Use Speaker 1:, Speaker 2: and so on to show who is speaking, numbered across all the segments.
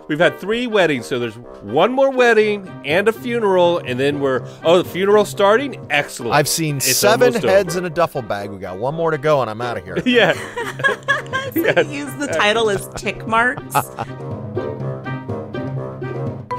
Speaker 1: We've had 3 weddings, so there's one more wedding and a funeral, and then the funeral's starting? Excellent.
Speaker 2: I've seen 7 heads in a duffel bag. We got one more to go, and I'm out of here.
Speaker 1: Yeah.
Speaker 3: So use the title as tick marks.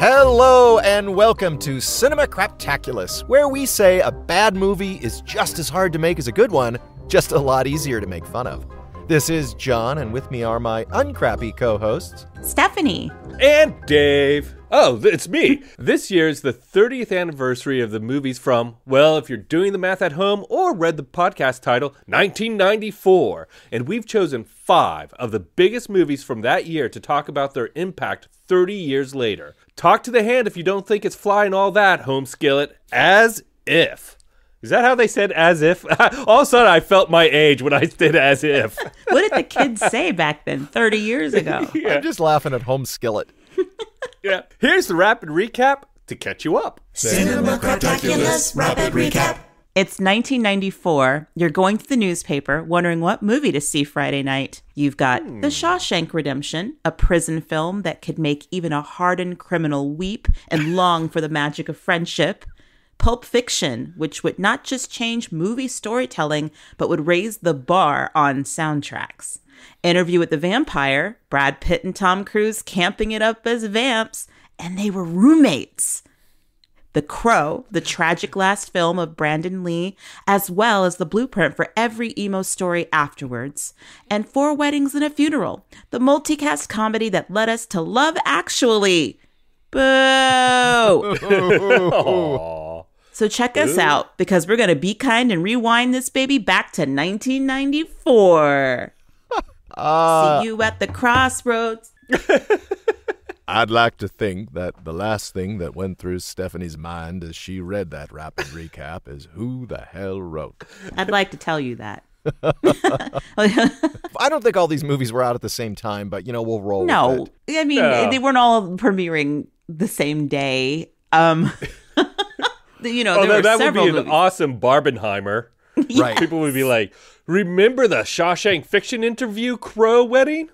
Speaker 2: Hello and welcome to Cinema Craptaculus, where we say a bad movie is just as hard to make as a good one, just a lot easier to make fun of. This is John, and with me are my uncrappy co-hosts,
Speaker 3: Stephanie.
Speaker 1: And Dave. Oh, it's me. This year is the 30th anniversary of the movies from, well, if you're doing the math at home or read the podcast title, 1994. And we've chosen 5 of the biggest movies from that year to talk about their impact 30 years later. Talk to the hand if you don't think it's flying all that, home skillet, as if. Is that how they said as if? All of a sudden, I felt my age when I said as if.
Speaker 3: What did the kids say back then, 30 years ago?
Speaker 2: I'm just laughing at home skillet.
Speaker 1: Yeah. Here's the rapid recap to catch you up.
Speaker 4: Cinema Craptaculus Rapid Recap.
Speaker 3: It's 1994. You're going to the newspaper, wondering what movie to see Friday night. You've got The SHAWSHANK Redemption, a prison film that could make even a hardened criminal weep and long for the magic of friendship. Pulp Fiction, which would not just change movie storytelling, but would raise the bar on soundtracks. Interview with the Vampire, Brad Pitt and Tom Cruise camping it up as vamps, and they were roommates. The Crow, the tragic last film of Brandon Lee, as well as the blueprint for every emo story afterwards. And 4 Weddings and a Funeral, the multicast comedy that led us to Love Actually. Boo! So check us out, because we're going to be kind and rewind this baby back to 1994. See you at the crossroads.
Speaker 2: I'd like to think that the last thing that went through Stephanie's mind as she read that rapid recap is who the hell wrote.
Speaker 3: I'd like to tell you that.
Speaker 2: I don't think all these movies were out at the same time, but, we'll roll with it.
Speaker 3: I mean, they weren't all premiering the same day. There were
Speaker 1: that
Speaker 3: several
Speaker 1: would be an
Speaker 3: movies.
Speaker 1: awesome Barbenheimer.
Speaker 2: Right.
Speaker 1: People would be like, remember the Shawshank Fiction interview Crow wedding?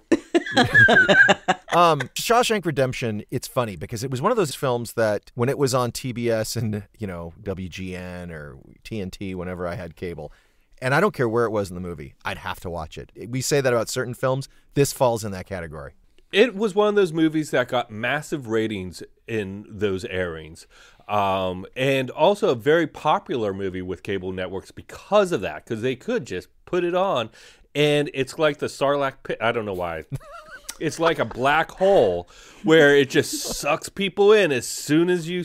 Speaker 2: Shawshank Redemption, it's funny because it was one of those films that when it was on TBS and, WGN or TNT, whenever I had cable, and I don't care where it was in the movie, I'd have to watch it. We say that about certain films. This falls in that category.
Speaker 1: It was one of those movies that got massive ratings in those airings. And also a very popular movie with cable networks because of that, because they could just put it on. And it's like the Sarlacc pit. I don't know why. It's like a black hole where it just sucks people in as soon as you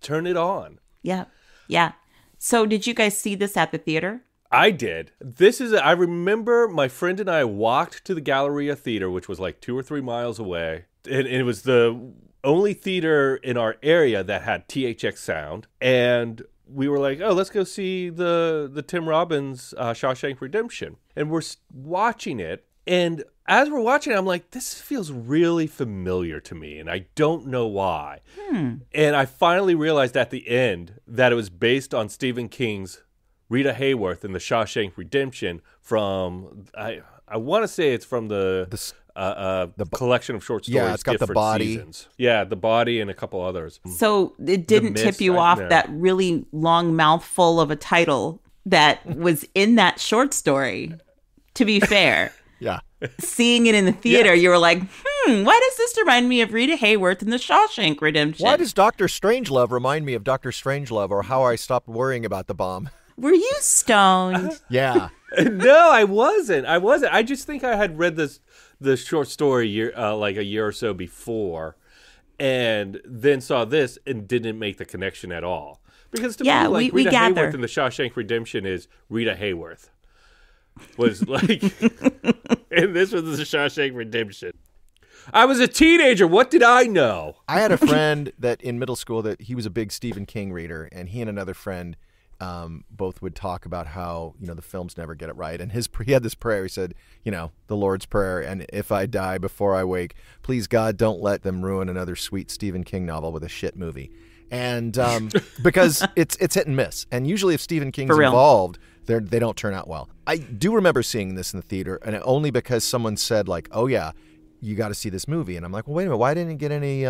Speaker 1: turn it on.
Speaker 3: Yeah. So did you guys see this at the theater?
Speaker 1: I did. I remember my friend and I walked to the Galleria Theater, which was like 2 or 3 miles away. And it was the only theater in our area that had THX sound. And we were like, oh, let's go see the Tim Robbins Shawshank Redemption. And we're watching it. And as we're watching it, I'm like, this feels really familiar to me. And I don't know why. And I finally realized at the end that it was based on Stephen King's Rita Hayworth in the Shawshank Redemption from, I want to say it's from the collection of short stories.
Speaker 2: Yeah, it's got
Speaker 1: Different
Speaker 2: The Body.
Speaker 1: Seasons. Yeah, The Body and a couple others.
Speaker 3: So it didn't tip you off that really long mouthful of a title that was in that short story, to be fair.
Speaker 2: Yeah.
Speaker 3: Seeing it in the theater, you were like, why does this remind me of Rita Hayworth in the Shawshank Redemption?
Speaker 2: Why does Dr. Strangelove remind me of Dr. Strangelove or How I Stopped Worrying About the Bomb?
Speaker 3: Were you stoned?
Speaker 2: Yeah.
Speaker 1: No, I wasn't. I just think I had read the short story like a year or so before, and then saw this and didn't make the connection at all. Because to me, like
Speaker 3: we
Speaker 1: Rita
Speaker 3: gather.
Speaker 1: Hayworth in the Shawshank Redemption is Rita Hayworth. Was like, and this was the Shawshank Redemption. I was a teenager. What did I know?
Speaker 2: I had a friend that in middle school that he was a big Stephen King reader, and he and another friend both would talk about how, the films never get it right. And he had this prayer. He said, the Lord's Prayer, and if I die before I wake, please God, don't let them ruin another sweet Stephen King novel with a shit movie. And because it's hit and miss. And usually if Stephen King's involved, they don't turn out well. I do remember seeing this in the theater, and only because someone said, like, oh, yeah, you got to see this movie. And I'm like, well, wait a minute, why didn't it get any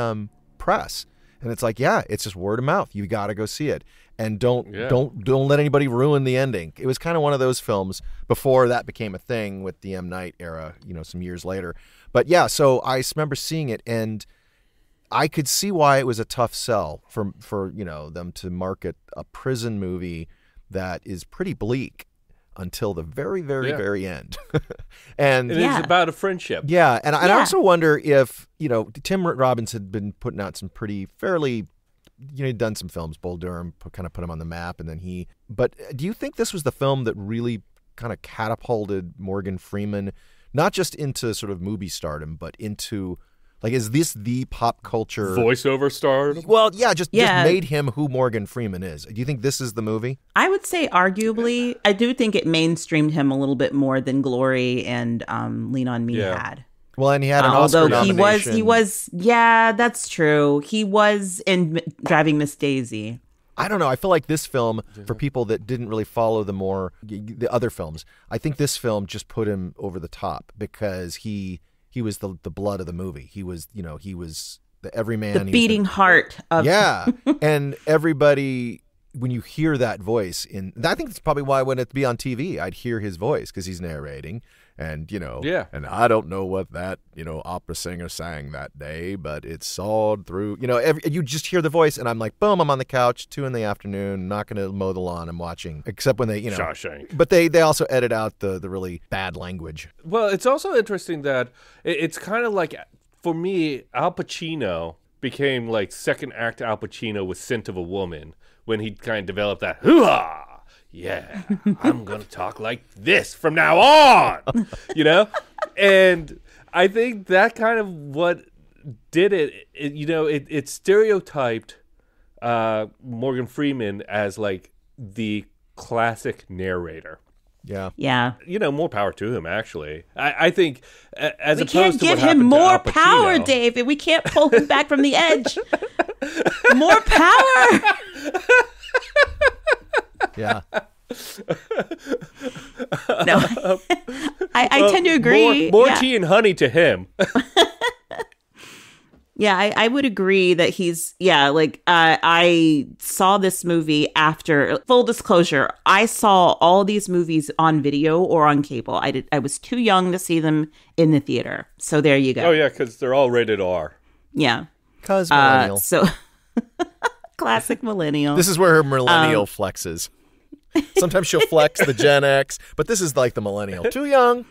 Speaker 2: press? And it's like, yeah, it's just word of mouth. You got to go see it, and don't let anybody ruin the ending. It was kind of one of those films before that became a thing with the M. Night era, some years later. But yeah, so I remember seeing it, and I could see why it was a tough sell for them to market a prison movie that is pretty bleak until the very, very, very end. And
Speaker 1: it's about a friendship.
Speaker 2: Yeah, and I also wonder if, Tim Robbins had been putting out some fairly, he'd done some films, Bull Durham, kind of put him on the map, and then but do you think this was the film that really kind of catapulted Morgan Freeman, not just into sort of movie stardom, but into... Like, is this the pop culture...
Speaker 1: voiceover star?
Speaker 2: Well, just made him who Morgan Freeman is. Do you think this is the movie?
Speaker 3: I would say arguably. I do think it mainstreamed him a little bit more than Glory and Lean On Me had.
Speaker 2: Well, and he had an Oscar nomination.
Speaker 3: He was, that's true. He was in Driving Miss Daisy.
Speaker 2: I don't know. I feel like this film, for people that didn't really follow the other films, I think this film just put him over the top because he was the blood of the movie. He was, he was the everyman.
Speaker 3: The beating heart of...
Speaker 2: Yeah. And everybody, when you hear that voice, I think that's probably why when it'd be on TV, I'd hear his voice because he's narrating. And, and I don't know what that, opera singer sang that day, but it sawed through, you just hear the voice and I'm like, boom, I'm on the couch, 2 PM, not going to mow the lawn. I'm watching, except when they,
Speaker 1: Shawshank.
Speaker 2: But they also edit out the really bad language.
Speaker 1: Well, it's also interesting that it's kind of like, for me, Al Pacino became like second act Al Pacino with Scent of a Woman when he kind of developed that hoo-ha. Yeah, I'm going to talk like this from now on, And I think that kind of what did it, it stereotyped Morgan Freeman as like the classic narrator.
Speaker 2: Yeah.
Speaker 3: Yeah.
Speaker 1: More power to him, actually. I think as
Speaker 3: we
Speaker 1: opposed to what happened to Al Pacino.
Speaker 3: We can't give him more power, David. We can't pull him back from the edge. More power.
Speaker 2: Yeah.
Speaker 3: No, I tend to agree.
Speaker 1: More tea and honey to him.
Speaker 3: Yeah, I would agree that he's, I saw this movie after, full disclosure, I saw all these movies on video or on cable. I was too young to see them in the theater. So there you go.
Speaker 1: Oh, yeah, because they're all rated R.
Speaker 3: Yeah.
Speaker 2: Because millennial.
Speaker 3: Classic millennial.
Speaker 2: This is where her millennial flexes. Sometimes she'll flex the Gen X, but this is like the millennial. Too young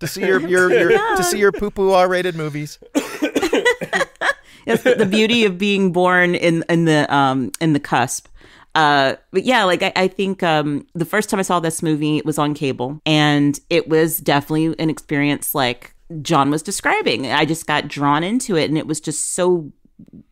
Speaker 2: to see your to see your poo-poo R-rated movies.
Speaker 3: That's the beauty of being born in the cusp. But yeah, I think the first time I saw this movie, it was on cable, and it was definitely an experience like John was describing. I just got drawn into it, and it was just so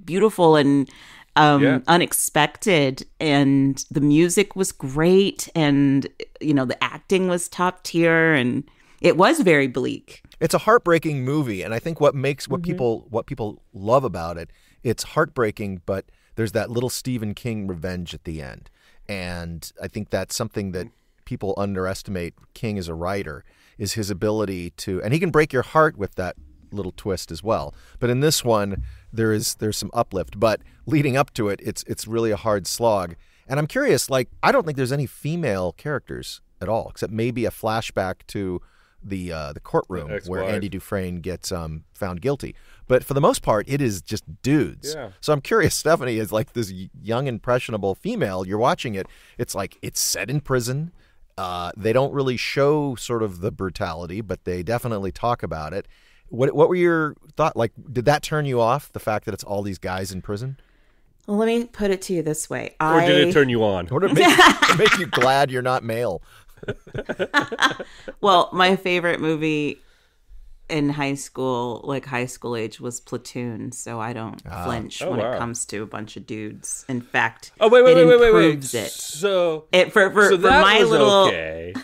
Speaker 3: beautiful and unexpected, and the music was great, and the acting was top tier, and it was very bleak.
Speaker 2: It's a heartbreaking movie, and I think what makes what people love about it, it's heartbreaking, but there's that little Stephen King revenge at the end, and I think that's something that people underestimate King as a writer, is his ability to, and he can break your heart with that little twist as well. But in this one, there's some uplift, but leading up to it, it's really a hard slog. And I'm curious, I don't think there's any female characters at all, except maybe a flashback to the courtroom where Andy Dufresne gets found guilty. But for the most part, it is just dudes. Yeah. So I'm curious, Stephanie is like this young, impressionable female. You're watching it. It's like it's set in prison. They don't really show sort of the brutality, but they definitely talk about it. What were your thoughts? Did that turn you off, the fact that it's all these guys in prison?
Speaker 3: Well, let me put it to you this way.
Speaker 1: Or did it turn you on?
Speaker 2: Or did it make you glad you're not male?
Speaker 3: Well, my favorite movie in high school age, was Platoon, so I don't flinch when it comes to a bunch of dudes. In fact, it improves it.
Speaker 1: So
Speaker 3: for
Speaker 1: that
Speaker 3: my
Speaker 1: was
Speaker 3: little
Speaker 1: okay.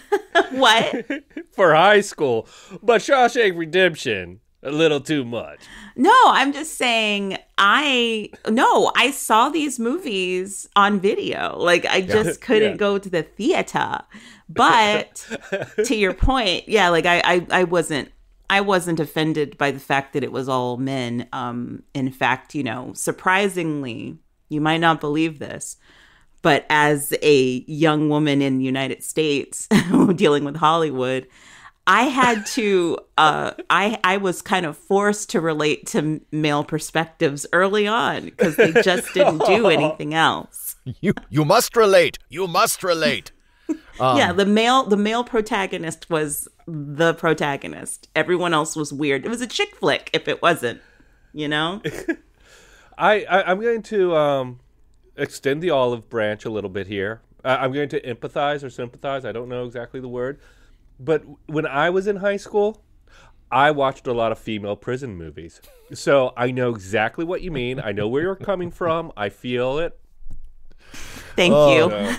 Speaker 3: What?
Speaker 1: For high school, but Shawshank Redemption, a little too much.
Speaker 3: No, I'm just saying I saw these movies on video. I just couldn't go to the theater. But to your point, I wasn't I wasn't offended by the fact that it was all men. In fact, surprisingly, you might not believe this, but as a young woman in the United States dealing with Hollywood, I had to, I was kind of forced to relate to male perspectives early on because they just didn't do anything else.
Speaker 2: You must relate. You must relate.
Speaker 3: Yeah, the male protagonist was the protagonist. Everyone else was weird. It was a chick flick if it wasn't, I'm
Speaker 1: going to extend the olive branch a little bit here. I'm going to empathize or sympathize. I don't know exactly the word. But when I was in high school, I watched a lot of female prison movies. So I know exactly what you mean. I know where you're coming from. I feel it.
Speaker 3: Thank you.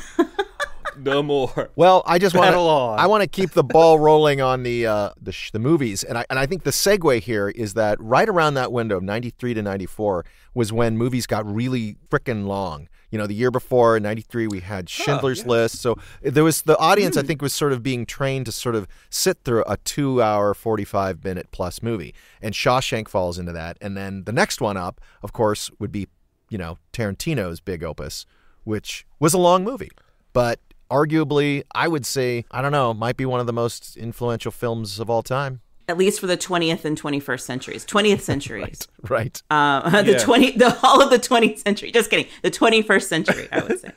Speaker 1: No more.
Speaker 2: Well, I just want to keep the ball rolling on the movies, and I think the segue here is that right around that window of 93 to 94 was when movies got really frickin' long. The year before, in 93, we had Schindler's List. So there was the audience, I think, was sort of being trained to sort of sit through a 2-hour, 45-minute plus movie. And Shawshank falls into that. And then the next one up, of course, would be, Tarantino's big opus, which was a long movie. But arguably, I would say, I don't know, might be one of the most influential films of all time.
Speaker 3: At least for the 20th and 21st centuries. 20th centuries.
Speaker 2: Right.
Speaker 3: All of the 20th century. Just kidding. The 21st century, I would say.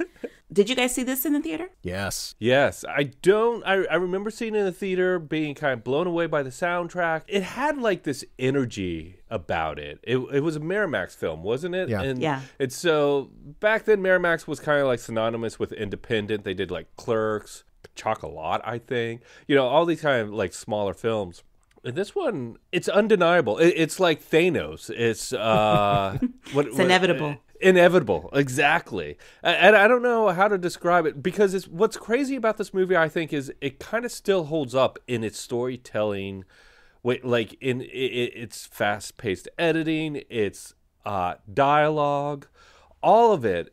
Speaker 3: Did you guys see this in the theater?
Speaker 2: Yes.
Speaker 1: Yes. I remember seeing it in the theater, being kind of blown away by the soundtrack. It had like this energy about it. It was a Miramax film, wasn't it?
Speaker 2: Yeah.
Speaker 1: And so back then, Miramax was kind of like synonymous with independent. They did like Clerks, Chocolat, I think. All these kind of like smaller films. And this one, it's undeniable. It's like Thanos. It's
Speaker 3: it's inevitable.
Speaker 1: Inevitable, exactly. And I don't know how to describe it because what's crazy about this movie, I think, is it kind of still holds up in its storytelling, like in its fast-paced editing, its dialogue. All of it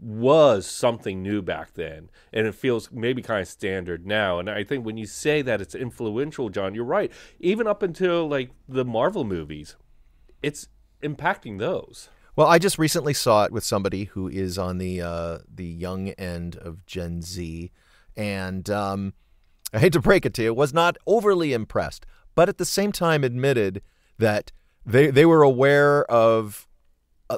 Speaker 1: was something new back then, and it feels maybe kind of standard now. And I think when you say that it's influential, John, you're right. Even up until like the Marvel movies, it's impacting those.
Speaker 2: Well, I just recently saw it with somebody who is on the young end of Gen Z, and I hate to break it to you, was not overly impressed, but at the same time admitted that they were aware of.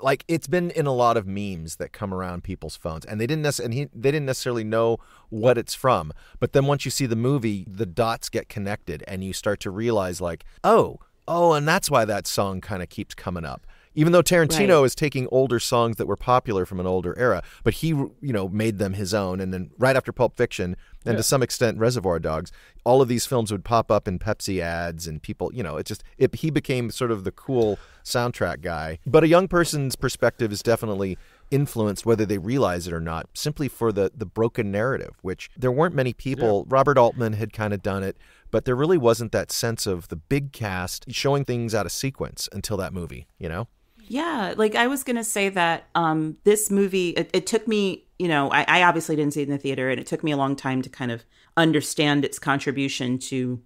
Speaker 2: Like it's been in a lot of memes that come around people's phones, and they didn't necessarily know what it's from. But then once you see the movie, the dots get connected, and you start to realize, like, oh, and that's why that song kind of keeps coming up. Even though Tarantino is taking older songs that were popular from an older era, but he, made them his own. And then right after Pulp Fiction, and to some extent Reservoir Dogs, all of these films would pop up in Pepsi ads, and people, he became sort of the cool soundtrack guy. But a young person's perspective is definitely influenced, whether they realize it or not, simply for the broken narrative, which there weren't many people. Yeah. Robert Altman had kind of done it, but there really wasn't that sense of the big cast showing things out of sequence until that movie,
Speaker 3: Yeah, like I was going to say that this movie, it took me, I obviously didn't see it in the theater, and it took me a long time to kind of understand its contribution to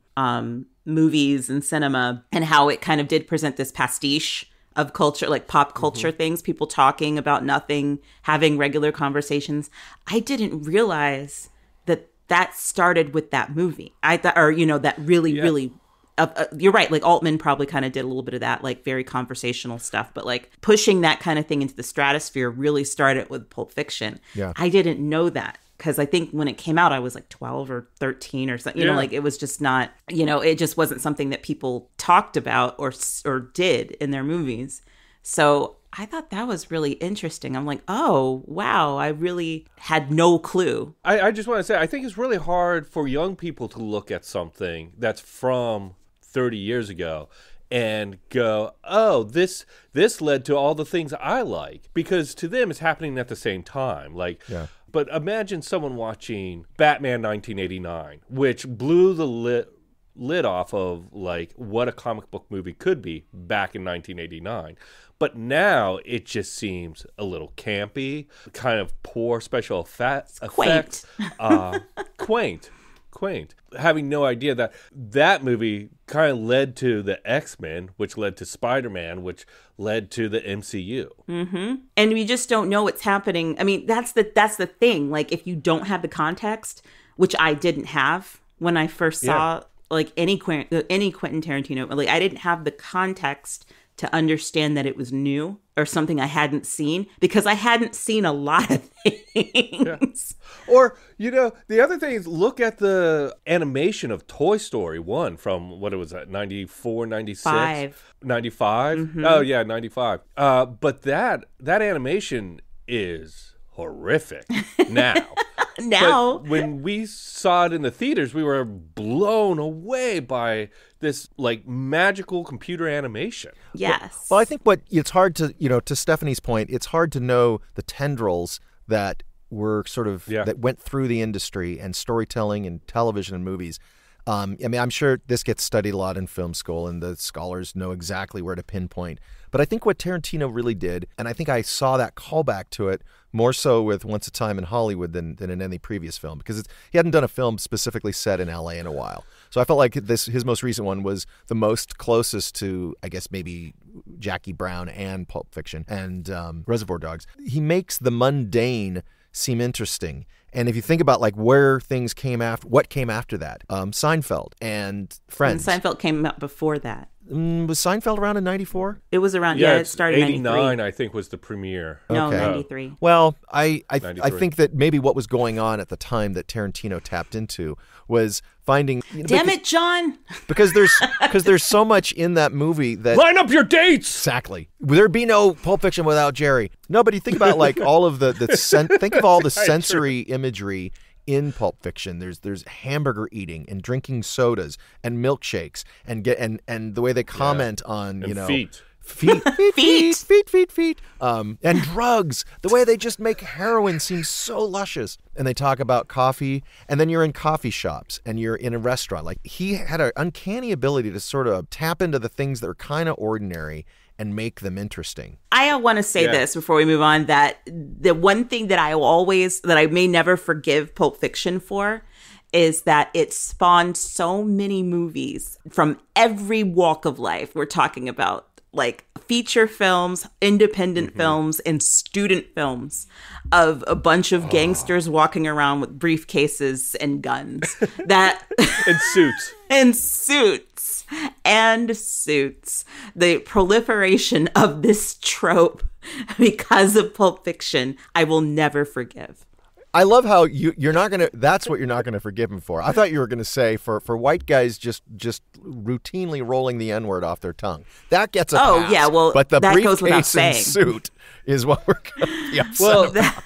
Speaker 3: movies and cinema, and how it kind of did present this pastiche of culture, like pop culture things, people talking about nothing, having regular conversations. I didn't realize that started with that movie. I thought, that really you're right. Like Altman probably kind of did a little bit of that, like very conversational stuff, but like pushing that kind of thing into the stratosphere really started with Pulp Fiction. Yeah. I didn't know that because I think when it came out, I was like 12 or 13 or something, like it was just not, it just wasn't something that people talked about or did in their movies. So I thought that was really interesting. I'm like, oh, wow, I really had no clue.
Speaker 1: I just want to say, I think it's really hard for young people to look at something that's from 30 years ago and go, oh, this led to all the things I like. Because to them, it's happening at the same time. But imagine someone watching Batman 1989, which blew the lid off of like what a comic book movie could be back in 1989. But now it just seems a little campy, kind of poor special effects.
Speaker 3: Quaint.
Speaker 1: Quaint. quaint. Having no idea that movie kind of led to the X-Men, which led to Spider-Man, which led to the MCU.
Speaker 3: Mm-hmm. And we just don't know what's happening. I mean, that's the thing. Like, if you don't have the context, which I didn't have when I first saw like any Quentin Tarantino, like I didn't have the context to understand that it was new or something I hadn't seen, because I hadn't seen a lot of things.
Speaker 1: Yeah. Or, the other thing is, look at the animation of Toy Story 1 from, what was that, 94, 96? 95? Mm-hmm. Oh, yeah, 95. But that animation is horrific now. But when we saw it in the theaters, we were blown away by this like magical computer animation.
Speaker 3: Yes.
Speaker 2: Well, I think it's hard to, to Stephanie's point, it's hard to know the tendrils that were sort of, that went through the industry and storytelling and television and movies. I mean, I'm sure this gets studied a lot in film school and the scholars know exactly where to pinpoint. But I think what Tarantino really did, and I think I saw that callback to it more so with Once a Time in Hollywood than in any previous film, because he hadn't done a film specifically set in L.A. in a while. So I felt like his most recent one was the most closest to, I guess, maybe Jackie Brown and Pulp Fiction and Reservoir Dogs. He makes the mundane seem interesting. And if you think about like where things came after, what came after that, Seinfeld and Friends.
Speaker 3: And Seinfeld came out before that.
Speaker 2: Was Seinfeld around in 94?
Speaker 3: It was around, it started in
Speaker 1: 89, I think, was the premiere.
Speaker 3: No, 93.
Speaker 2: Well, I think that maybe what was going on at the time that Tarantino tapped into was finding...
Speaker 3: Damn it, John!
Speaker 2: Because there's so much in that movie that...
Speaker 1: Line up your dates!
Speaker 2: Exactly. There'd be no Pulp Fiction without Jerry. No, but you think about like all of think of all the sensory imagery in Pulp Fiction. There's hamburger eating and drinking sodas and milkshakes and the way they comment on
Speaker 1: and
Speaker 2: feet, and drugs. The way they just make heroin seem so luscious. And they talk about coffee, and then you're in coffee shops and you're in a restaurant. Like he had an uncanny ability to sort of tap into the things that are kind of ordinary and make them interesting.
Speaker 3: I want to say this before we move on, that the one thing that I may never forgive Pulp Fiction for is that it spawned so many movies from every walk of life. We're talking about like feature films, independent films, and student films of a bunch of gangsters walking around with briefcases and guns.
Speaker 1: And suits.
Speaker 3: And suits. The proliferation of this trope because of Pulp Fiction, I will never forgive.
Speaker 2: I love how you're not gonna. That's what you're not gonna forgive him for. I thought you were gonna say for white guys just routinely rolling the N-word off their tongue. That gets a pass.
Speaker 3: Oh yeah, well,
Speaker 2: but the
Speaker 3: that goes without
Speaker 2: briefcase and
Speaker 3: saying.
Speaker 2: suit is what we're gonna be upset about.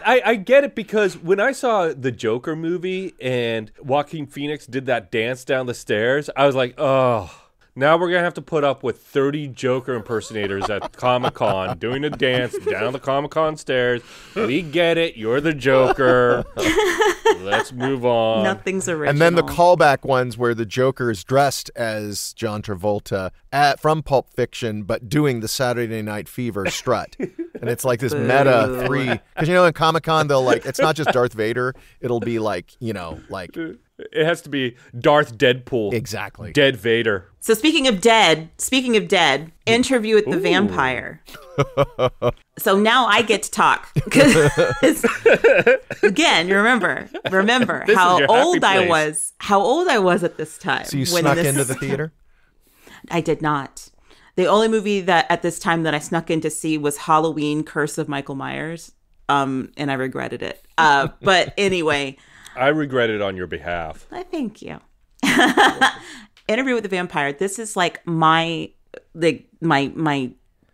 Speaker 1: I get it, because when I saw the Joker movie and Joaquin Phoenix did that dance down the stairs, I was like, oh. Now we're going to have to put up with 30 Joker impersonators at Comic-Con doing a dance down the Comic-Con stairs. We get it. You're the Joker. Let's move on.
Speaker 3: Nothing's original.
Speaker 2: And then the callback ones where the Joker is dressed as John Travolta from Pulp Fiction, but doing the Saturday Night Fever strut. And it's like this meta 3. Because, in Comic-Con, they'll it's not just Darth Vader. It'll be like.
Speaker 1: It has to be Darth Deadpool.
Speaker 2: Exactly.
Speaker 1: Dead Vader.
Speaker 3: So speaking of dead, Interview with the Vampire. So now I get to talk. Again, remember how old I was at this time.
Speaker 2: So you snuck into the theater?
Speaker 3: I did not. The only movie that at this time that I snuck in to see was Halloween: Curse of Michael Myers. And I regretted it. But anyway,
Speaker 1: I regret it on your behalf.
Speaker 3: I thank you. Interview with the Vampire. This is like my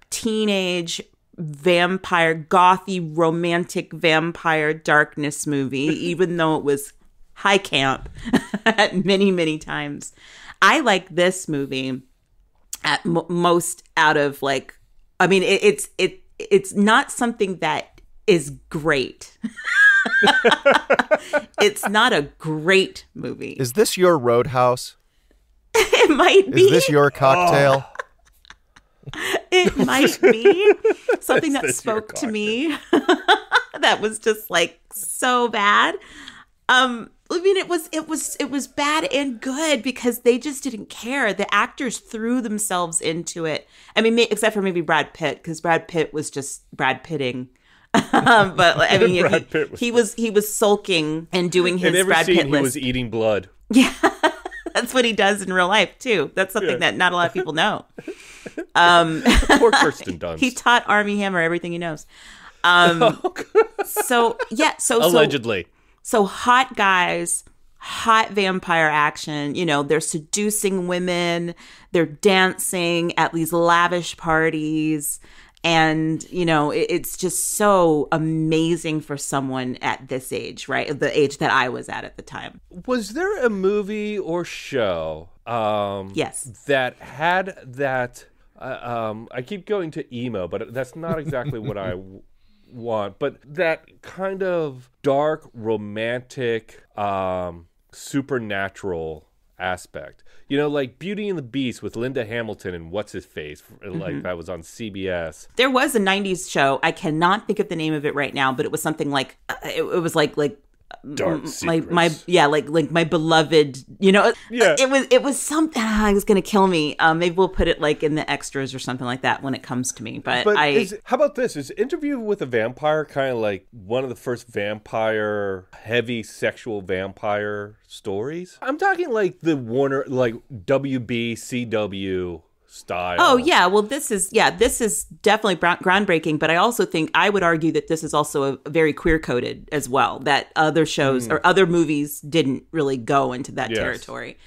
Speaker 3: teenage vampire, gothy, romantic vampire darkness movie, even though it was high camp many, many times. I like this movie at most out of it's not something that is great. It's not a great movie.
Speaker 2: Is this your Roadhouse?
Speaker 3: It might be.
Speaker 2: Is this your cocktail?
Speaker 3: It might be something that spoke to me. That was just so bad. I mean, it was bad and good because they just didn't care. The actors threw themselves into it. I mean, except for maybe Brad Pitt, because Brad Pitt was just Brad Pitting. But I mean, he was sulking and doing his Brad Pitt list.
Speaker 1: He was eating blood.
Speaker 3: Yeah, that's what he does in real life too. That's something that not a lot of people know.
Speaker 1: Poor Kirsten Dunst.
Speaker 3: He taught Armie Hammer everything he knows. So
Speaker 1: allegedly.
Speaker 3: So hot guys, hot vampire action, you know, they're seducing women, they're dancing at these lavish parties. And, you know, it's just so amazing for someone at this age, right? The age that I was at the time.
Speaker 1: Was there a movie or show
Speaker 3: yes,
Speaker 1: that had that, I keep going to emo, but that's not exactly what I want, but that kind of dark, romantic, supernatural aspect. You know, like Beauty and the Beast with Linda Hamilton and what's-his-face, like that was on CBS.
Speaker 3: There was a 90s show. I cannot think of the name of it right now, but it was something like, it was like
Speaker 1: Dark Secrets.
Speaker 3: my beloved, you know,
Speaker 1: yeah.
Speaker 3: It was something, it was going to kill me. Maybe we'll put it like in the extras or something like that when it comes to me. But
Speaker 1: how about this? Is Interview with a Vampire kind of like one of the first heavy sexual vampire stories? I'm talking like the Warner, like WB, CW style.
Speaker 3: Oh yeah, well this is definitely groundbreaking, but I also think I would argue that this is also a very queer coded as well, that other shows or other movies didn't really go into that territory.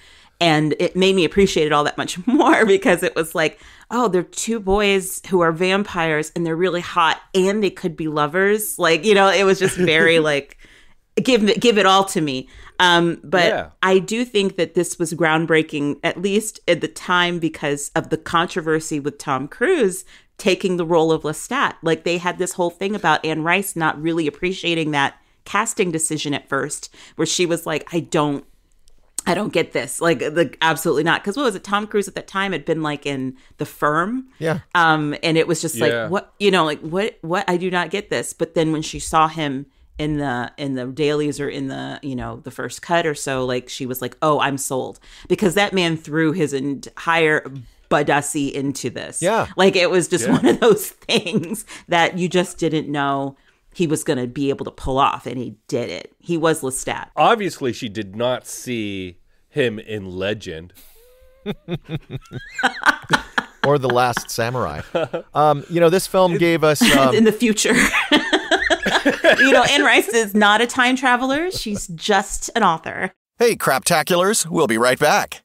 Speaker 3: And it made me appreciate it all that much more because it was like, oh, they're two boys who are vampires and they're really hot and they could be lovers. Like, you know, it was just very like give it all to me. I do think that this was groundbreaking, at least at the time, because of the controversy with Tom Cruise taking the role of Lestat. Like, they had this whole thing about Anne Rice not really appreciating that casting decision at first, where she was like, I don't get this. Like absolutely not. Because what was it? Tom Cruise at that time had been like in The Firm.
Speaker 2: Yeah.
Speaker 3: And it was just like, what, you know, like what, I do not get this. But then when she saw him in the dailies or in the, you know, the first cut or so, like she was like, oh, I'm sold, because that man threw his entire badassy into this.
Speaker 2: Yeah.
Speaker 3: Like it was just one of those things that you just didn't know he was going to be able to pull off, and he did it. He was Lestat.
Speaker 1: Obviously, she did not see him in Legend.
Speaker 2: Or The Last Samurai. You know, this film gave us...
Speaker 3: in the future. You know, Anne Rice is not a time traveler. She's just an author.
Speaker 5: Hey, Craptaculars, we'll be right back.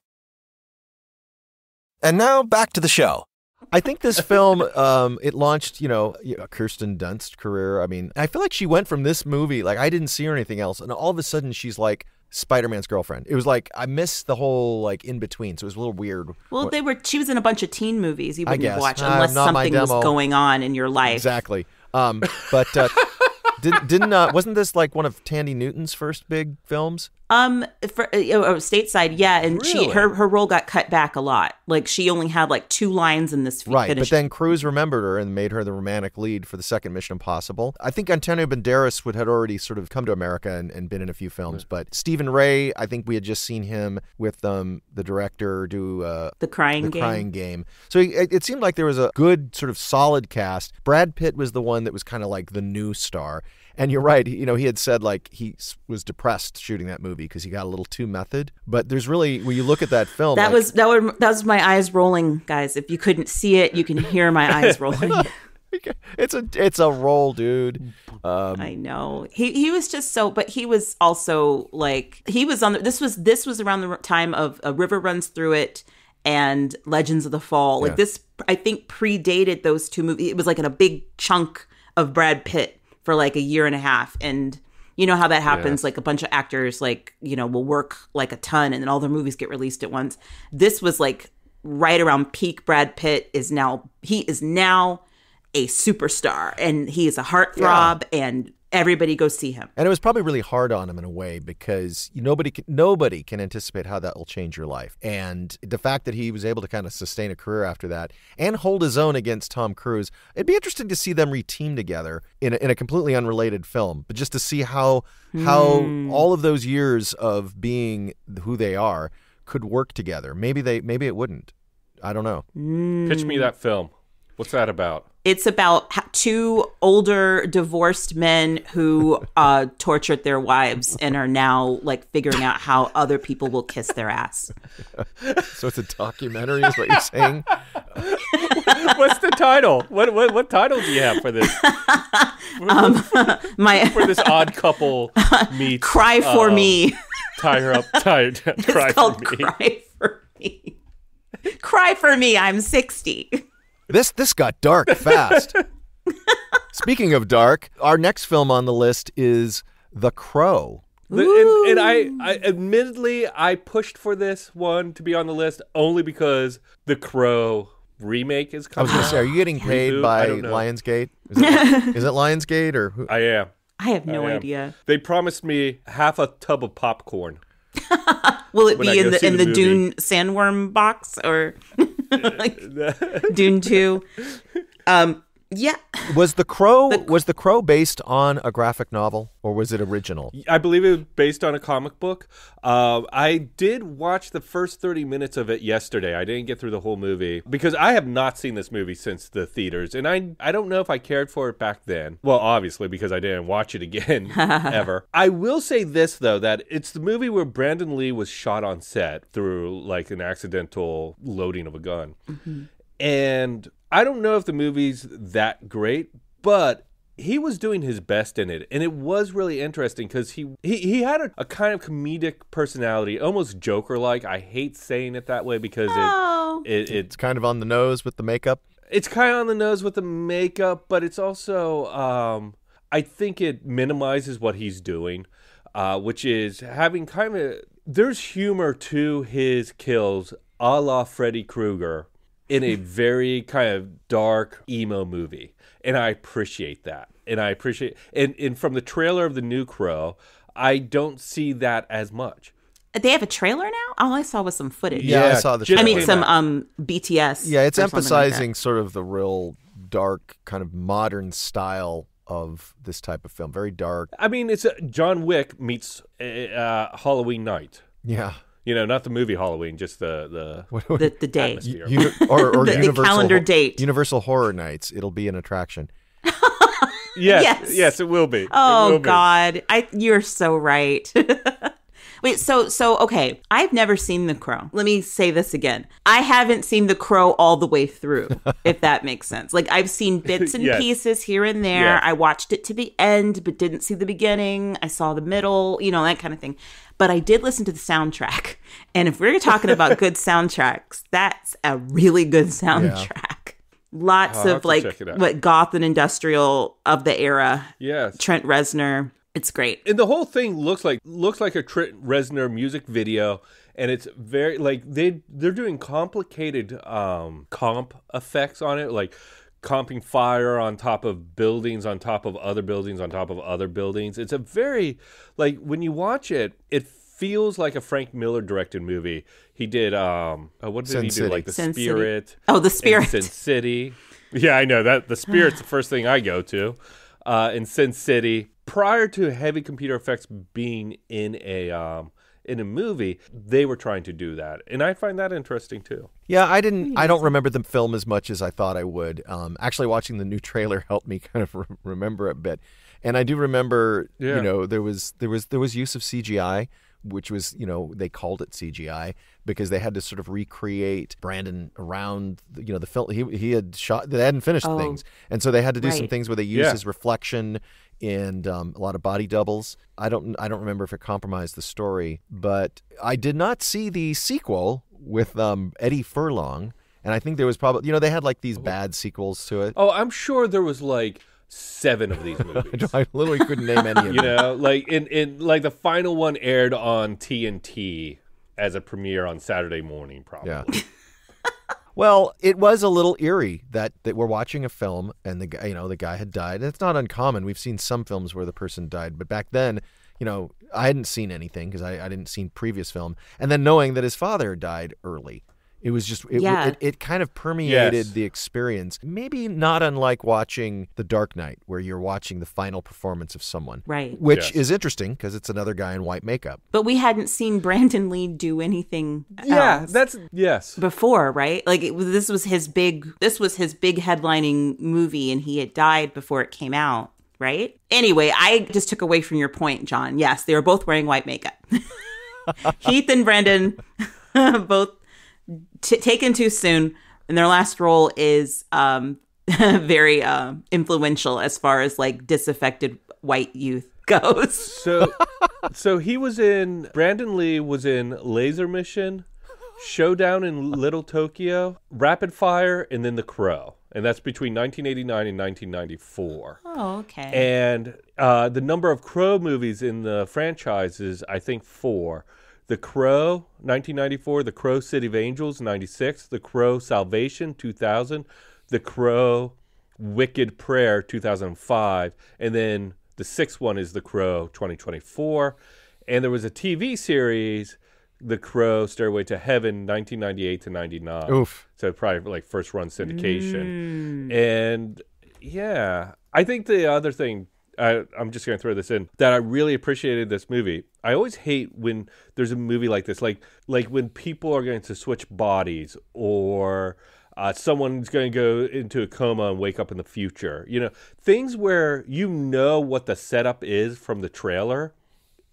Speaker 5: And now, back to the show.
Speaker 2: I think this film, it launched, you know, Kirsten Dunst's career. I mean, I feel like she went from this movie, like I didn't see her anything else, and all of a sudden she's like Spider-Man's girlfriend. It was like, I missed the whole like in between, so it was a little weird.
Speaker 3: Well, she was in a bunch of teen movies you wouldn't have watched
Speaker 2: not
Speaker 3: unless
Speaker 2: my
Speaker 3: something was
Speaker 2: demo.
Speaker 3: going on in your life.
Speaker 2: Exactly. But wasn't this like one of Tandy Newton's first big films?
Speaker 3: Stateside, yeah, and
Speaker 1: Really?
Speaker 3: her role got cut back a lot. Like she only had like 2 lines in this.
Speaker 2: Right, but then Cruise remembered her and made her the romantic lead for the second Mission Impossible. I think Antonio Banderas had already sort of come to America and been in a few films, but Stephen Ray, I think we had just seen him with the director do
Speaker 3: The Crying Game.
Speaker 2: So it seemed like there was a good sort of solid cast. Brad Pitt was the one that was kind of like the new star. And you're right, you know, he had said like he was depressed shooting that movie because he got a little too method. But there's really, when you look at that film,
Speaker 3: that was my eyes rolling, guys. If you couldn't see it, you can hear my eyes rolling.
Speaker 2: It's a role, dude.
Speaker 3: I know he was just so, but he was also like he was on. This was around the time of A River Runs Through It and Legends of the Fall. Like this, I think predated those two movies. It was like in a big chunk of Brad Pitt for like a year and a half. And you know how that happens, like a bunch of actors, like, you know, will work like a ton and then all their movies get released at once. This was like right around peak. Brad Pitt he is now a superstar, and he is a heartthrob, and everybody go see him.
Speaker 2: And it was probably really hard on him in a way because nobody can anticipate how that will change your life. And the fact that he was able to kind of sustain a career after that and hold his own against Tom Cruise, it'd be interesting to see them re-team together in a completely unrelated film, but just to see how all of those years of being who they are could work together. Maybe it wouldn't. I don't know.
Speaker 1: Pitch me that film. What's that about?
Speaker 3: It's about two older divorced men who tortured their wives and are now like figuring out how other people will kiss their ass.
Speaker 2: So it's a documentary is what you're saying?
Speaker 1: What's the title? What title do you have for this? For this odd couple meets.
Speaker 3: Cry for me.
Speaker 1: Tie her up. Cry for me.
Speaker 3: Cry for me. Cry for me. I'm 60.
Speaker 2: This got dark fast. Speaking of dark, our next film on the list is The Crow.
Speaker 1: And I admittedly, I pushed for this one to be on the list only because The Crow remake is
Speaker 2: I was
Speaker 1: coming
Speaker 2: going to
Speaker 1: out.
Speaker 2: say, are you getting paid by Lionsgate? Is it Lionsgate or who?
Speaker 1: I am.
Speaker 3: I have no idea.
Speaker 1: They promised me half a tub of popcorn.
Speaker 3: Will it
Speaker 1: when
Speaker 3: be
Speaker 1: I
Speaker 3: in
Speaker 1: go see
Speaker 3: the
Speaker 1: the movie.
Speaker 3: Dune sandworm box or like Dune 2? Yeah.
Speaker 2: Was The Crow based on a graphic novel or was it original?
Speaker 1: I believe it was based on a comic book. I did watch the first 30 minutes of it yesterday. I didn't get through the whole movie because I have not seen this movie since the theaters. And I don't know if I cared for it back then. Well, obviously, because I didn't watch it again ever. I will say this, though, that it's the movie where Brandon Lee was shot on set through like an accidental loading of a gun. Mm-hmm. And I don't know if the movie's that great, but he was doing his best in it. And it was really interesting because he had a kind of comedic personality, almost Joker-like. I hate saying it that way because it's
Speaker 2: kind of on the nose with the makeup.
Speaker 1: It's kind of on the nose with the makeup, but it's also, I think it minimizes what he's doing, which is having kind of, there's humor to his kills a la Freddy Krueger. In a very kind of dark emo movie. And I appreciate that. And from the trailer of The New Crow, I don't see that as much.
Speaker 3: They have a trailer now? All I saw was some footage.
Speaker 2: Yeah, I saw the trailer.
Speaker 3: I mean, some BTS.
Speaker 2: Yeah, it's
Speaker 3: or something
Speaker 2: emphasizing
Speaker 3: like
Speaker 2: sort of the real dark, kind of modern style of this type of film. Very dark.
Speaker 1: I mean, it's John Wick meets Halloween Night.
Speaker 2: Yeah.
Speaker 1: You know, not the movie Halloween, just the
Speaker 3: day.
Speaker 1: atmosphere.
Speaker 2: Or
Speaker 3: the calendar date.
Speaker 2: Universal Horror Nights. It'll be an attraction.
Speaker 1: Yes, it will be.
Speaker 3: Oh,
Speaker 1: it will be.
Speaker 3: God. You're so right. Wait, so okay. I've never seen The Crow. Let me say this again. I haven't seen The Crow all the way through, if that makes sense. Like, I've seen bits and
Speaker 1: Yes.
Speaker 3: pieces here and there.
Speaker 1: Yes.
Speaker 3: I watched it to the end, but didn't see the beginning. I saw the middle, that kind of thing. But I did listen to the soundtrack. And if we're talking about good soundtracks, that's a really good soundtrack. Yeah. Lots of what goth and industrial of the era.
Speaker 1: Yes.
Speaker 3: Trent Reznor. It's great.
Speaker 1: And the whole thing looks like a Trent Reznor music video, and it's very like they're doing complicated comp effects on it, like comping fire on top of buildings, on top of other buildings, on top of other buildings. It's a very, like, when you watch it, it feels like a Frank Miller directed movie. He did what did
Speaker 2: Sin
Speaker 1: he
Speaker 2: City.
Speaker 1: do? Like The
Speaker 3: Sin
Speaker 1: Spirit.
Speaker 3: City. Oh, The Spirit.
Speaker 1: Sin City. Yeah, I know that The Spirit's the first thing I go to. In Sin City, prior to heavy computer effects being in a movie, they were trying to do that, and I find that interesting too.
Speaker 2: Yeah, I don't remember the film as much as I thought I would. Actually, watching the new trailer helped me kind of remember a bit, and I do remember, there was use of CGI, which was, they called it CGI because they had to sort of recreate Brandon around, the film. He had shot, they hadn't finished things, and so they had to do some things where they used his reflection and a lot of body doubles. I don't remember if it compromised the story, but I did not see the sequel with Eddie Furlong, and I think there was probably, they had like these bad sequels to it.
Speaker 1: Oh, I'm sure there was like 7 of these movies.
Speaker 2: I literally couldn't name any of them.
Speaker 1: Like in like the final one aired on TNT as a premiere on Saturday morning, probably.
Speaker 2: Yeah. Well, it was a little eerie that we're watching a film and the guy had died. It's not uncommon. We've seen some films where the person died, but back then, I hadn't seen anything because I didn't see previous film. And then knowing that his father died early, it was just it kind of permeated the experience. Maybe not unlike watching The Dark Knight, where you're watching the final performance of someone,
Speaker 3: right?
Speaker 2: Which is interesting because it's another guy in white makeup.
Speaker 3: But we hadn't seen Brandon Lee do anything else before, right? Like this was his big headlining movie, and he had died before it came out, right? Anyway, I just took away from your point, John. Yes, they were both wearing white makeup. Heath and Brandon both taken too soon, and their last role is very influential as far as like disaffected white youth goes.
Speaker 1: So Brandon Lee was in Laser Mission, Showdown in Little Tokyo, Rapid Fire, and then The Crow. And that's between 1989 and 1994.
Speaker 3: Oh, okay.
Speaker 1: And the number of Crow movies in the franchise is, I think, 4. The Crow, 1994. The Crow City of Angels, 96. The Crow Salvation, 2000. The Crow Wicked Prayer, 2005. And then the 6th one is The Crow, 2024. And there was a TV series, The Crow Stairway to Heaven, 1998 to 99.
Speaker 2: Oof.
Speaker 1: So probably like first run syndication. And yeah, I think the other thing, I'm just going to throw this in, that I really appreciated this movie. I always hate when there's a movie like this, like when people are going to switch bodies, or someone's going to go into a coma and wake up in the future. Things where what the setup is from the trailer,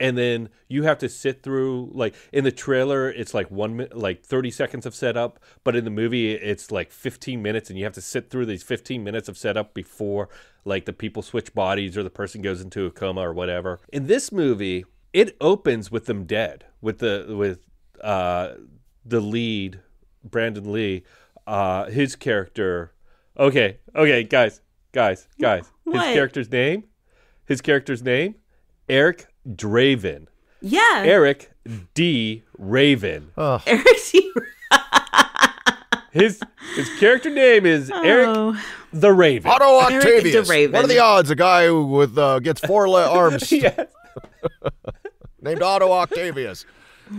Speaker 1: and then you have to sit through, like in the trailer, it's like 1 minute, like 30 seconds of setup, but in the movie, it's like 15 minutes, and you have to sit through these 15 minutes of setup before like the people switch bodies or the person goes into a coma or whatever. In this movie, it opens with them dead, with the lead, Brandon Lee, his character. Okay, guys.
Speaker 3: What?
Speaker 1: His character's name, Eric Draven.
Speaker 3: Yeah.
Speaker 1: Eric D. Raven.
Speaker 2: Oh.
Speaker 3: Eric D.
Speaker 1: His character name is Eric the Raven.
Speaker 2: Otto Octavius.
Speaker 3: Eric the Raven.
Speaker 2: What are the odds? A guy who gets 4 arms.
Speaker 1: Yes.
Speaker 2: Named Otto Octavius.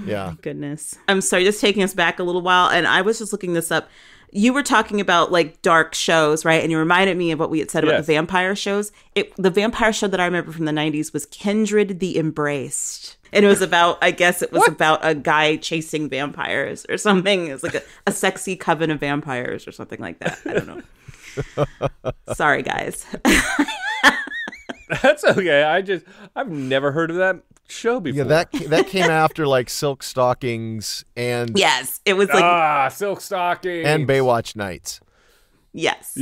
Speaker 2: Yeah.
Speaker 3: Goodness. I'm sorry, just taking us back a little while, and I was just looking this up. You were talking about like dark shows, right? And you reminded me of what we had said about the vampire shows. The vampire show that I remember from the 90s was Kindred the Embraced. And it was about, I guess it was about a guy chasing vampires or something. It was like a sexy coven of vampires or something like that. I don't know. Sorry, guys.
Speaker 1: That's okay. I've never heard of that show before.
Speaker 2: Yeah, that came after like Silk Stockings and
Speaker 3: yes, it was like
Speaker 1: Silk Stockings
Speaker 2: and Baywatch Nights.
Speaker 3: Yes.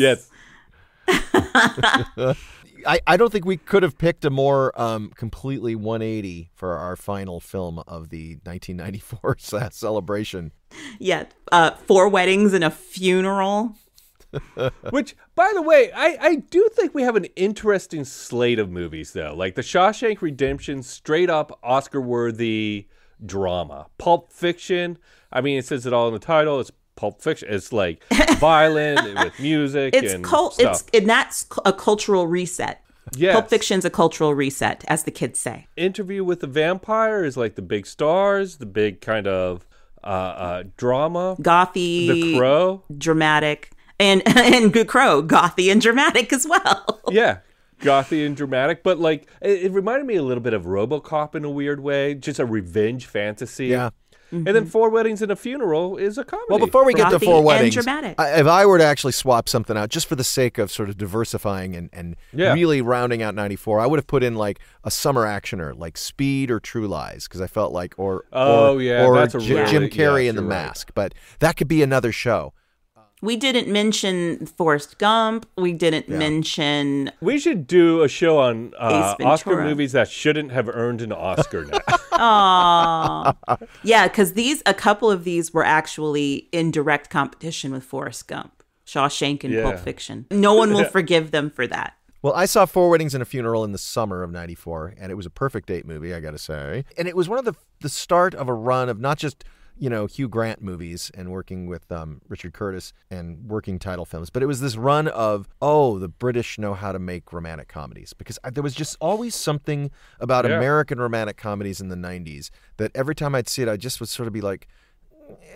Speaker 2: I don't think we could have picked a more completely 180 for our final film of the 1994 celebration.
Speaker 3: Yeah, 4 weddings and a funeral.
Speaker 1: Which, by the way, I do think we have an interesting slate of movies, though. Like the Shawshank Redemption, straight up Oscar-worthy drama. Pulp Fiction, I mean, it says it all in the title. It's Pulp Fiction. It's like violent with music and stuff.
Speaker 3: And that's a cultural reset.
Speaker 1: Yes.
Speaker 3: Pulp Fiction's a cultural reset, as the kids say.
Speaker 1: Interview with the Vampire is like the big stars, the big kind of drama.
Speaker 3: Gothy.
Speaker 1: The Crow.
Speaker 3: Dramatic. And Good Crow, gothy and dramatic as well.
Speaker 1: Yeah, gothy and dramatic. But like, it reminded me a little bit of RoboCop in a weird way. Just a revenge fantasy.
Speaker 2: Yeah.
Speaker 1: Mm-hmm. And then 4 Weddings and a Funeral is a comedy.
Speaker 2: Well, before we get to 4 Weddings,
Speaker 3: dramatic.
Speaker 2: If I were to actually swap something out, just for the sake of sort of diversifying and really rounding out 94, I would have put in like a summer actioner, like Speed or True Lies, because I felt like, or
Speaker 1: that's
Speaker 2: Jim Carrey in The Mask. But that could be another show.
Speaker 3: We didn't mention Forrest Gump. We didn't mention...
Speaker 1: We should do a show on Oscar movies that shouldn't have earned an Oscar now.
Speaker 3: Aww. Yeah, because a couple of these were actually in direct competition with Forrest Gump, Shawshank and Pulp Fiction. No one will forgive them for that.
Speaker 2: Well, I saw 4 Weddings and a Funeral in the summer of 94, and it was a perfect date movie, I got to say. And it was one of the start of a run of not just Hugh Grant movies and working with Richard Curtis and working title films. But it was this run of, the British know how to make romantic comedies. Because there was just always something about American romantic comedies in the 90s that every time I'd see it, I just would sort of be like,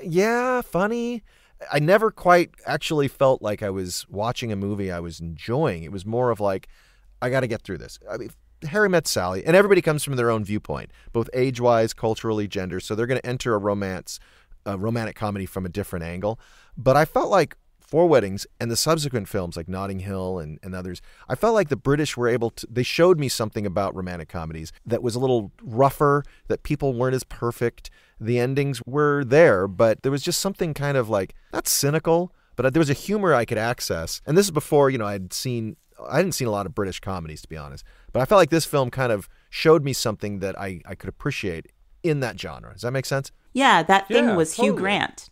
Speaker 2: yeah, funny. I never quite actually felt like I was watching a movie I was enjoying. It was more of like, I got to get through this. I mean, Harry Met Sally, and everybody comes from their own viewpoint, both age-wise, culturally, gender, so they're going to enter a romantic comedy from a different angle. But I felt like Four Weddings and the subsequent films like Notting Hill and others, I felt like the British were able to, they showed me something about romantic comedies that was a little rougher, that people weren't as perfect. The endings were there, but there was just something kind of like, not cynical, but there was a humor I could access. And this is before, I hadn't seen a lot of British comedies, to be honest. But I felt like this film kind of showed me something that I could appreciate in that genre. Does that make sense?
Speaker 3: Yeah, that thing was
Speaker 1: totally.
Speaker 3: Hugh Grant.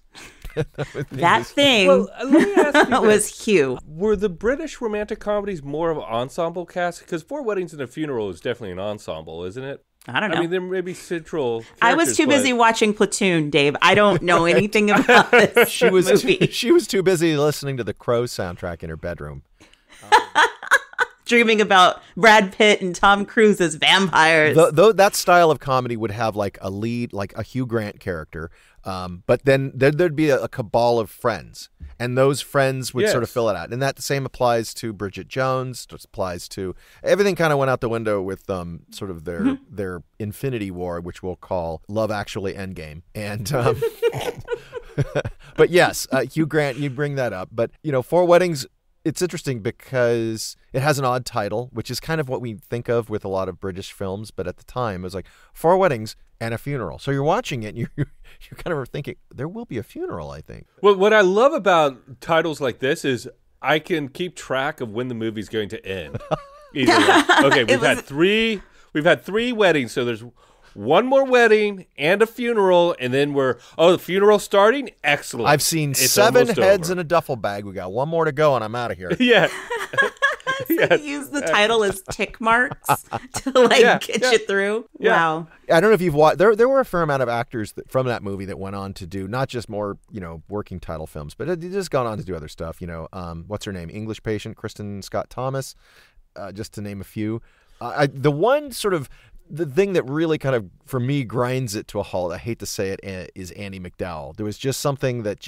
Speaker 3: That thing
Speaker 1: let me ask you
Speaker 3: was Hugh.
Speaker 1: Were the British romantic comedies more of an ensemble cast? Because Four Weddings and a Funeral is definitely an ensemble, isn't it?
Speaker 3: I don't know.
Speaker 1: I mean, there may be central characters,
Speaker 3: I was too busy watching Platoon, Dave. I don't know anything about this movie.
Speaker 2: She was too busy listening to the Crow soundtrack in her bedroom.
Speaker 3: Dreaming about Brad Pitt and Tom Cruise as vampires.
Speaker 2: Though that style of comedy would have like a lead, like a Hugh Grant character, but then there'd be a cabal of friends, and those friends would sort of fill it out. And that the same applies to Bridget Jones. It applies to everything. Kind of went out the window with sort of their Infinity War, which we'll call Love Actually Endgame. And but yes, Hugh Grant, you bring that up. But Four Weddings. It's interesting because it has an odd title, which is kind of what we think of with a lot of British films. But at the time, it was like Four Weddings and a Funeral. So you're watching it and you're kind of thinking, there will be a funeral, I think.
Speaker 1: Well, what I love about titles like this is I can keep track of when the movie's going to end. Okay, we've had three weddings, so there's one more wedding and a funeral, and then the funeral's starting? Excellent.
Speaker 2: I've seen
Speaker 1: It's
Speaker 2: 7
Speaker 1: almost
Speaker 2: heads
Speaker 1: over.
Speaker 2: in a duffel bag. We got one more to go, and I'm out of here.
Speaker 1: Yeah.
Speaker 3: You use the title as tick marks to get you through.
Speaker 1: Yeah.
Speaker 3: Wow.
Speaker 2: I don't know if you've watched. There were a fair amount of actors from that movie that went on to do not just more, working title films, but it just gone on to do other stuff. What's her name? English Patient, Kristen Scott Thomas, just to name a few. The thing that really kind of, for me, grinds it to a halt, I hate to say it, is Andie MacDowell. There was just something that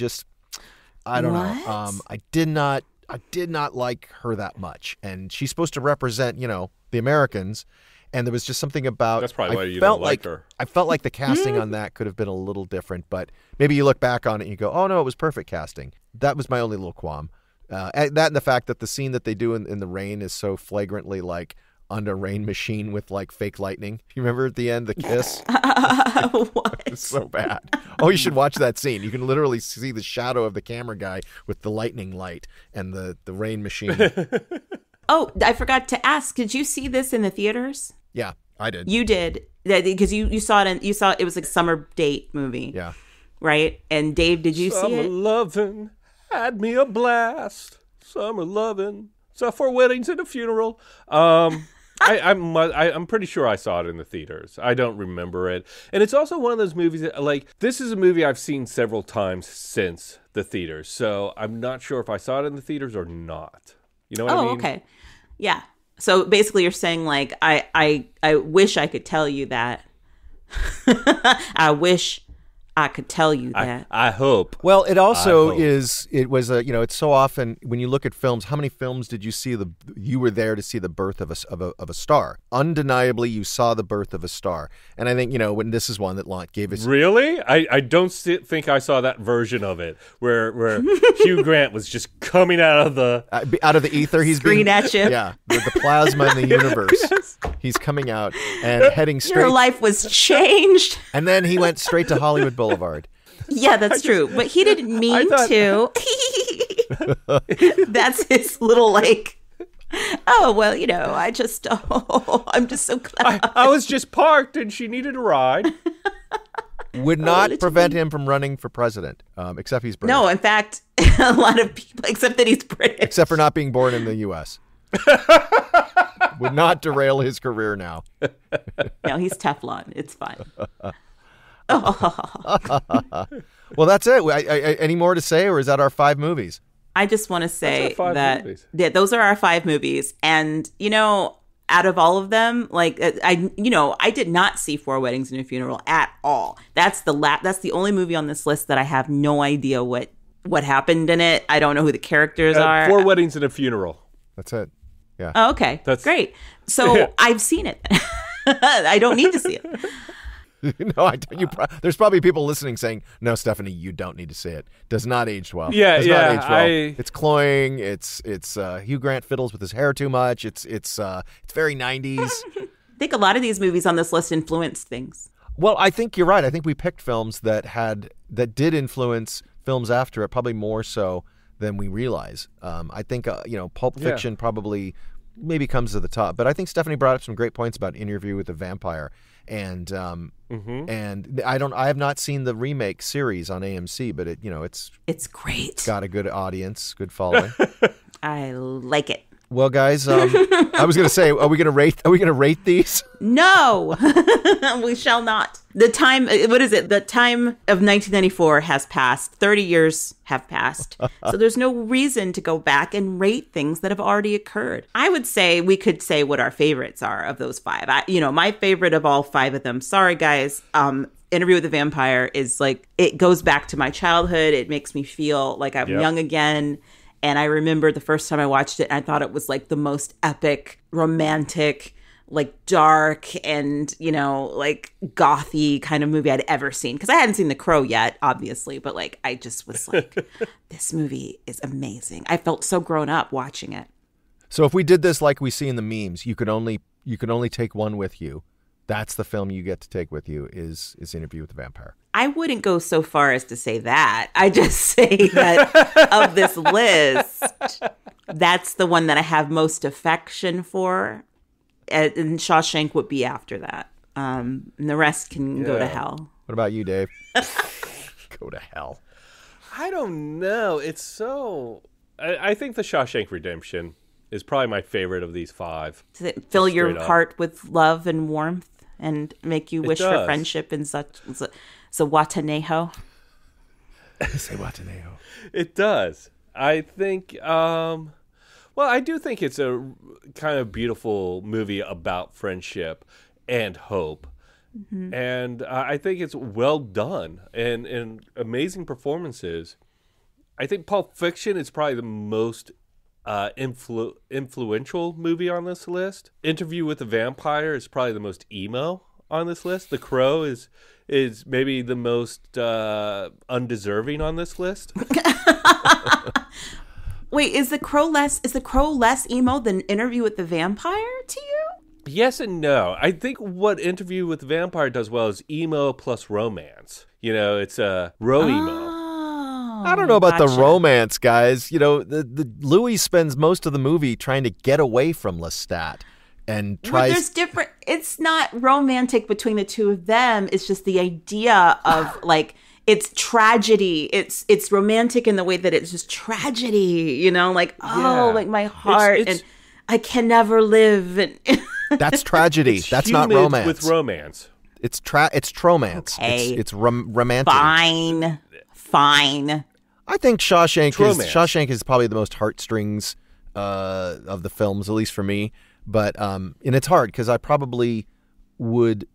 Speaker 2: I don't know. I did not like her that much. And she's supposed to represent, the Americans. And there was just something about...
Speaker 1: That's probably why you don't like her.
Speaker 2: I felt like the casting on that could have been a little different. But maybe you look back on it and you go, oh, no, it was perfect casting. That was my only little qualm. That and the fact that the scene that they do in the rain is so flagrantly like... on a rain machine with fake lightning. You remember at the end, the kiss?
Speaker 3: What?
Speaker 2: It's so bad. Oh, you should watch that scene. You can literally see the shadow of the camera guy with the lightning light and the rain machine.
Speaker 3: Oh, I forgot to ask. Did you see this in the theaters?
Speaker 2: Yeah, I did.
Speaker 3: You did, because you saw it. It was like a summer date movie.
Speaker 2: Yeah.
Speaker 3: Right. And Dave, did you see
Speaker 1: Summer
Speaker 3: it?
Speaker 1: lovin' had me a blast. Summer lovin'. So 4 weddings and a funeral. I'm pretty sure I saw it in the theaters. I don't remember it. And it's also one of those movies that, this is a movie I've seen several times since the theaters. So I'm not sure if I saw it in the theaters or not. You know what I mean?
Speaker 3: Oh, okay. Yeah. So basically you're saying, I wish I could tell you that. I wish I could tell you that.
Speaker 1: I hope.
Speaker 2: Well, it also is, it was it's so often when you look at films, how many films did you see you were there to see the birth of a star? Undeniably, you saw the birth of a star. And I think, when this is one that gave us...
Speaker 1: Really? I don't think I saw that version of it where Hugh Grant was just coming out of the
Speaker 2: ether. He's
Speaker 3: screen at you.
Speaker 2: Yeah, the plasma in the universe. Yes. He's coming out and heading straight...
Speaker 3: Your life was changed.
Speaker 2: And then he went straight to Hollywood Boulevard.
Speaker 3: Yeah, that's true. But he didn't mean to. That's his little oh, well, I'm just so glad.
Speaker 1: I was just parked and she needed a ride.
Speaker 2: Would not prevent him from running for president, except he's British.
Speaker 3: No, in fact, a lot of people, except that he's British.
Speaker 2: Except for not being born in the U.S. Would not derail his career now.
Speaker 3: No, he's Teflon. It's fine.
Speaker 2: Well, that's it. Any more to say, or is that our 5 movies?
Speaker 3: I just want to say that
Speaker 1: movies.
Speaker 3: those are our 5 movies. And, out of all of them, I did not see 4 Weddings and a Funeral at all. That's the only movie on this list that I have no idea what happened in it. I don't know who the characters are.
Speaker 1: 4 Weddings and a Funeral.
Speaker 2: That's it. Yeah.
Speaker 3: Oh, okay. That's great. So I've seen it. I don't need to see it.
Speaker 2: No, there's probably people listening saying, "No, Stephanie, you don't need to see it. Does not age well.
Speaker 1: Yeah,
Speaker 2: Does
Speaker 1: yeah.
Speaker 2: not age well. It's cloying. It's Hugh Grant fiddles with his hair too much. It's very 90s."
Speaker 3: I think a lot of these movies on this list influenced things.
Speaker 2: Well, I think you're right. I think we picked films that did influence films after it, probably more so than we realize. I think Pulp Fiction probably maybe comes to the top, but I think Stephanie brought up some great points about Interview with the Vampire. And and I have not seen the remake series on AMC, but it's
Speaker 3: great.
Speaker 2: It's got a good audience, good following.
Speaker 3: I like it.
Speaker 2: Well, guys, I was going to say, are we going to rate these?
Speaker 3: No, we shall not. The time of 1994 has passed. 30 years have passed. So there's no reason to go back and rate things that have already occurred. I would say we could say what our favorites are of those 5. My favorite of all 5 of them, sorry guys, Interview with the Vampire is it goes back to my childhood. It makes me feel like I'm young again. And I remember the first time I watched it, I thought it was the most epic, romantic, dark and, gothy kind of movie I'd ever seen. Because I hadn't seen The Crow yet, obviously. But I just was this movie is amazing. I felt so grown up watching it.
Speaker 2: So if we did this like we see in the memes, you could only take one with you. That's the film you get to take with you is Interview with the Vampire.
Speaker 3: I wouldn't go so far as to say that. I just say that of this list, that's the one that I have most affection for. And Shawshank would be after that. And the rest can go to hell.
Speaker 2: What about you, Dave? Go to hell.
Speaker 1: I don't know. It's so... I think the Shawshank Redemption is probably my favorite of these 5.
Speaker 3: Does it fill your heart with love and warmth and make you wish for friendship in such... Zihuatanejo.
Speaker 2: Zihuatanejo.
Speaker 1: It does. I think, I do think it's a kind of beautiful movie about friendship and hope. Mm-hmm. And I think it's well done and amazing performances. I think Pulp Fiction is probably the most influential movie on this list. Interview with the Vampire is probably the most emo on this list. The Crow is maybe the most undeserving on this list.
Speaker 3: Wait, is the Crow less emo than Interview with the Vampire to you?
Speaker 1: Yes and no. I think what Interview with the Vampire does well is emo plus romance. It's a emo.
Speaker 2: I don't know about the romance, guys. The Louis spends most of the movie trying to get away from Lestat. And tries...
Speaker 3: there's different. It's not romantic between the two of them. It's just the idea of it's tragedy. It's romantic in the way that it's just tragedy. My heart and I can never live. And
Speaker 2: that's tragedy. That's not romance.
Speaker 1: With romance,
Speaker 2: it's tromance.
Speaker 3: Okay.
Speaker 2: It's romantic.
Speaker 3: Fine.
Speaker 2: I think Shawshank is probably the most heartstrings of the films, at least for me. But and it's hard because I probably would,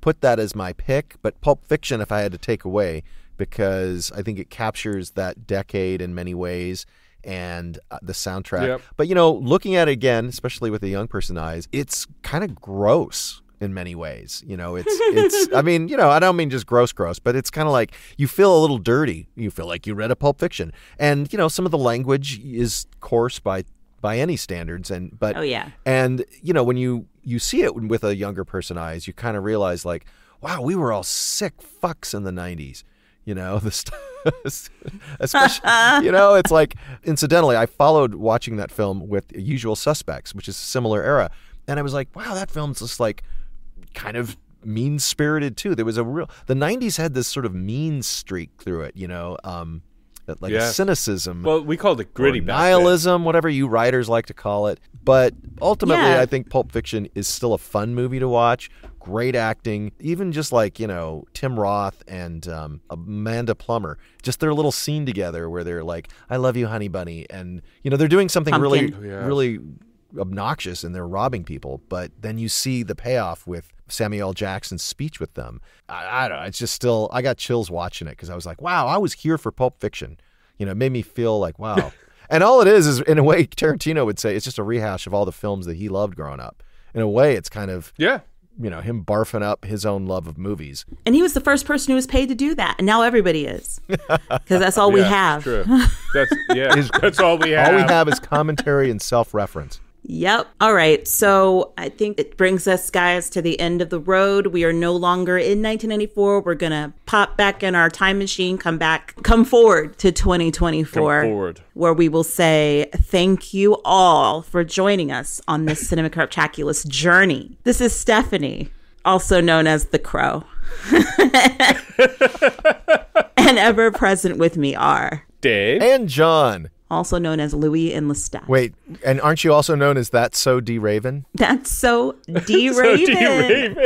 Speaker 2: put that as my pick. But Pulp Fiction, if I had to take away, because I think it captures that decade in many ways and the soundtrack. Yep. But looking at it again, especially with a young person's eyes, it's kind of gross in many ways. It's. I mean, I don't mean just gross, but it's kind of like you feel a little dirty. You feel like you read a Pulp Fiction, and some of the language is coarse by any standards, and when you see it with a younger person's eyes, you kind of realize wow, we were all sick fucks in the 90s. Especially it's incidentally, I followed watching that film with Usual Suspects, which is a similar era, and I was like, wow, that film's just kind of mean-spirited too. There was the 90s had this sort of mean streak through it, a cynicism.
Speaker 1: Well, we called it gritty.
Speaker 2: Nihilism, whatever you writers like to call it. But ultimately,
Speaker 3: Yeah.
Speaker 2: I think Pulp Fiction is still a fun movie to watch. Great acting, even just like, Tim Roth and Amanda Plummer, just their little scene together where they're like, I love you, honey bunny. And, they're doing something
Speaker 3: Pumpkin.
Speaker 2: really obnoxious and they're robbing people. But then you see the payoff with Samuel L. Jackson's speech with them. I don't know. It's just still, I got chills watching it because I was like, wow, I was here for Pulp Fiction. It made me feel like, wow. And all it is in a way, Tarantino would say, it's just a rehash of all the films that he loved growing up. In a way, it's kind of, him barfing up his own love of movies.
Speaker 3: And he was the first person who was paid to do that. And now everybody is. Because that's all we have.
Speaker 1: True. That's all we have.
Speaker 2: All we have is commentary and self-reference.
Speaker 3: Yep. All right. So I think it brings us, guys, to the end of the road. We are no longer in 1994. We're going to pop back in our time machine, come forward to 2024, where we will say thank you all for joining us on this Cinema Craptaculus journey. This is Stephanie, also known as the Crow. And ever present with me are
Speaker 1: Dave
Speaker 2: and John,
Speaker 3: also known as Louis and Lestat.
Speaker 2: Wait, and aren't you also known as That's So D. Raven?
Speaker 3: That's So D. Raven.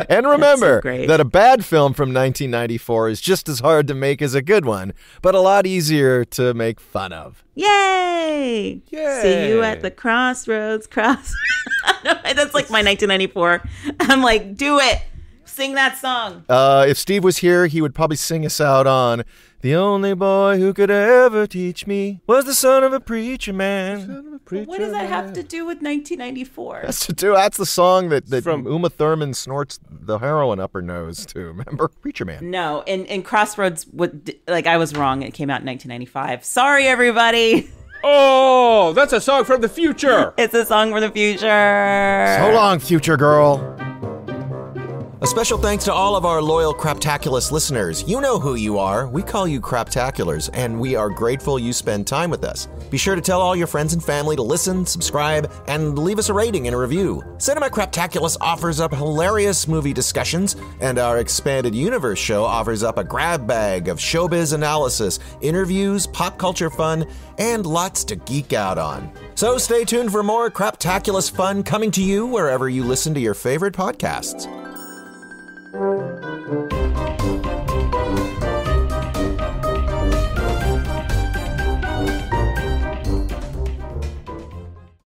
Speaker 2: And remember
Speaker 3: so
Speaker 2: that a bad film from 1994 is just as hard to make as a good one, but a lot easier to make fun of.
Speaker 3: Yay! See you at the crossroads. That's like my 1994. I'm like, do it. Sing that song.
Speaker 2: If Steve was here, he would probably sing us out on The Only Boy Who Could Ever Teach Me Was the Son of a Preacher Man.
Speaker 3: What does that have to do with 1994?
Speaker 2: That's the song that from Uma Thurman snorts the heroin up her nose to. Remember? Preacher Man.
Speaker 3: No, and Crossroads, I was wrong. It came out in 1995. Sorry, everybody.
Speaker 1: Oh, that's a song from the future.
Speaker 3: It's a song from the future.
Speaker 2: So long, future girl.
Speaker 5: A special thanks to all of our loyal Craptaculus listeners. You know who you are. We call you Craptaculars, and we are grateful you spend time with us. Be sure to tell all your friends and family to listen, subscribe, and leave us a rating and a review. Cinema Craptaculus offers up hilarious movie discussions, and our Expanded Universe show offers up a grab bag of showbiz analysis, interviews, pop culture fun, and lots to geek out on. So stay tuned for more Craptaculus fun coming to you wherever you listen to your favorite podcasts.